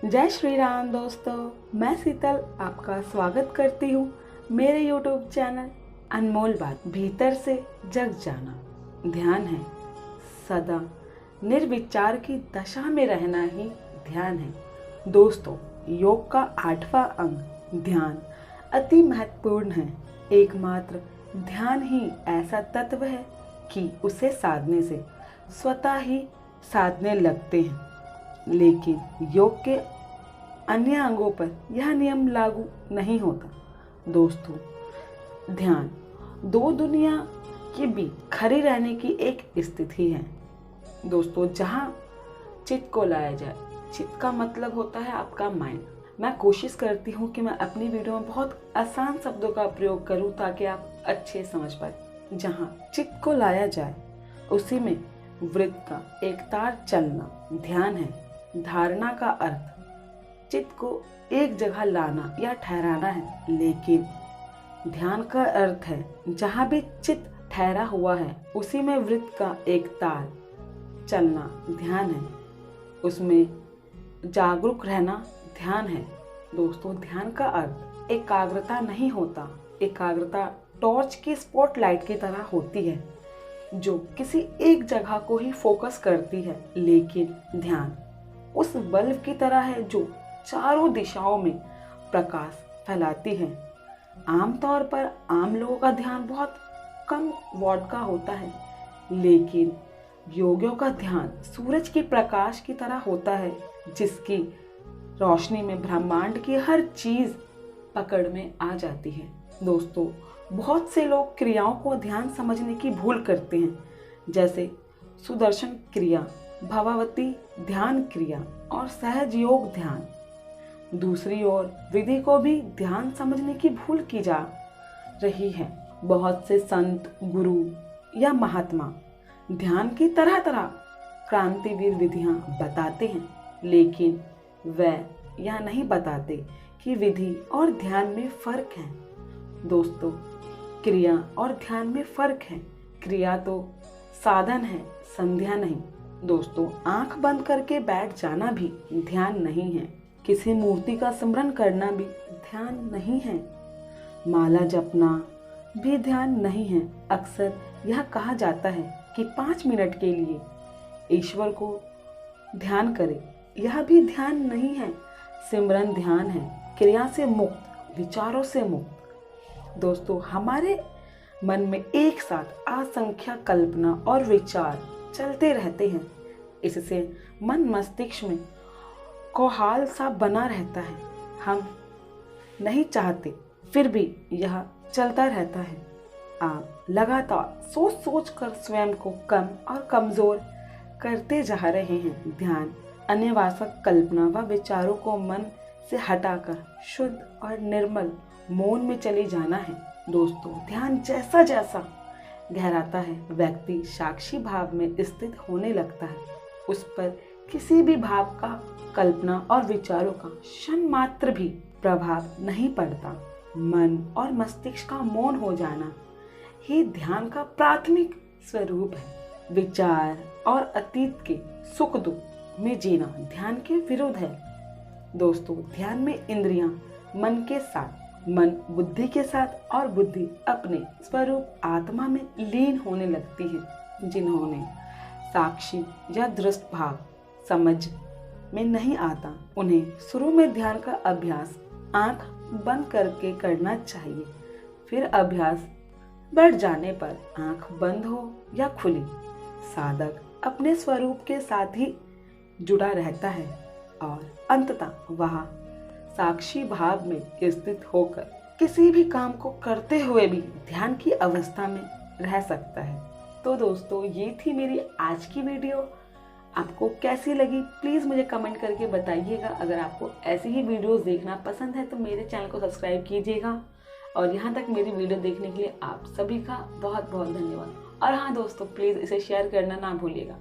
जय श्री राम दोस्तों, मैं शीतल आपका स्वागत करती हूँ मेरे YouTube चैनल अनमोल बात। भीतर से जग जाना ध्यान है, सदा निर्विचार की दशा में रहना ही ध्यान है। दोस्तों, योग का 8वां अंग ध्यान अति महत्वपूर्ण है। एकमात्र ध्यान ही ऐसा तत्व है कि उसे साधने से स्वतः ही साधने लगते हैं, लेकिन योग के अन्य अंगों पर यह नियम लागू नहीं होता। दोस्तों, ध्यान दो दुनिया के बीच खड़ी रहने की एक स्थिति है। दोस्तों, जहाँ चित्त को लाया जाए, चित्त का मतलब होता है आपका माइंड। मैं कोशिश करती हूँ कि मैं अपनी वीडियो में बहुत आसान शब्दों का प्रयोग करूँ ताकि आप अच्छे समझ पाए। जहाँ चित्त को लाया जाए उसी में वृत्त का एक तार चलना ध्यान है। धारणा का अर्थ चित्त को एक जगह लाना या ठहराना है, लेकिन ध्यान का अर्थ है जहाँ भी चित्त ठहरा हुआ है उसी में वृत्त का एक तार चलना ध्यान है। उसमें जागरूक रहना ध्यान है। दोस्तों, ध्यान का अर्थ एकाग्रता नहीं होता। एकाग्रता टॉर्च की स्पॉटलाइट की तरह होती है जो किसी एक जगह को ही फोकस करती है, लेकिन ध्यान उस बल्ब की तरह है जो चारों दिशाओं में प्रकाश फैलाती है। आमतौर पर आम लोगों का ध्यान बहुत कम वॉट का होता है, लेकिन योगियों का ध्यान सूरज की प्रकाश की तरह होता है जिसकी रोशनी में ब्रह्मांड की हर चीज पकड़ में आ जाती है। दोस्तों, बहुत से लोग क्रियाओं को ध्यान समझने की भूल करते हैं, जैसे सुदर्शन क्रिया, भवावती ध्यान क्रिया और सहज योग ध्यान। दूसरी ओर विधि को भी ध्यान समझने की भूल की जा रही है। बहुत से संत, गुरु या महात्मा ध्यान की तरह तरह क्रांतिवीर विधियां बताते हैं, लेकिन वह यह नहीं बताते कि विधि और ध्यान में फर्क है। दोस्तों, क्रिया और ध्यान में फर्क है। क्रिया तो साधन है, संध्या नहीं। दोस्तों, आंख बंद करके बैठ जाना भी ध्यान नहीं है। किसी मूर्ति का स्मरण करना भी ध्यान नहीं है। माला जपना भी ध्यान नहीं है। अक्सर यह कहा जाता है कि 5 मिनट के लिए ईश्वर को ध्यान करें, यह भी ध्यान नहीं है। सिमरन ध्यान है, क्रिया से मुक्त, विचारों से मुक्त। दोस्तों, हमारे मन में एक साथ असंख्य कल्पना और विचार चलते रहते हैं। इससे मन मस्तिष्क में कोहाल सा बना रहता है। हम नहीं चाहते, फिर भी यह चलता रहता है। आप लगातार सोच सोच कर स्वयं को कम और कमजोर करते जा रहे हैं। ध्यान अनावश्यक कल्पना व विचारों को मन से हटाकर शुद्ध और निर्मल मौन में चले जाना है। दोस्तों, ध्यान जैसा जैसा गहराता है, व्यक्ति साक्षी भाव में स्थित होने लगता है। उस पर किसी भी भाव का, कल्पना और विचारों का क्षण मात्र भी प्रभाव नहीं पड़ता। मन और मस्तिष्क का मौन हो जाना ही ध्यान का प्राथमिक स्वरूप है। विचार और अतीत के सुख दुख में जीना ध्यान के विरुद्ध है। दोस्तों, ध्यान में इंद्रियां मन के साथ, मन बुद्धि के साथ और बुद्धि अपने स्वरूप आत्मा में लीन होने लगती है। जिन्होंने साक्षी या दृष्ट भाव समझ में नहीं आता, उन्हें शुरू में ध्यान का अभ्यास आंख बंद करके करना चाहिए। फिर अभ्यास बढ़ जाने पर आंख बंद हो या खुली, साधक अपने स्वरूप के साथ ही जुड़ा रहता है और अंततः वह साक्षी भाव में स्थित होकर किसी भी काम को करते हुए भी ध्यान की अवस्था में रह सकता है। तो दोस्तों, ये थी मेरी आज की वीडियो। आपको कैसी लगी प्लीज़ मुझे कमेंट करके बताइएगा। अगर आपको ऐसी ही वीडियोस देखना पसंद है तो मेरे चैनल को सब्सक्राइब कीजिएगा। और यहाँ तक मेरी वीडियो देखने के लिए आप सभी का बहुत बहुत धन्यवाद। और हाँ दोस्तों, प्लीज़ इसे शेयर करना ना भूलिएगा।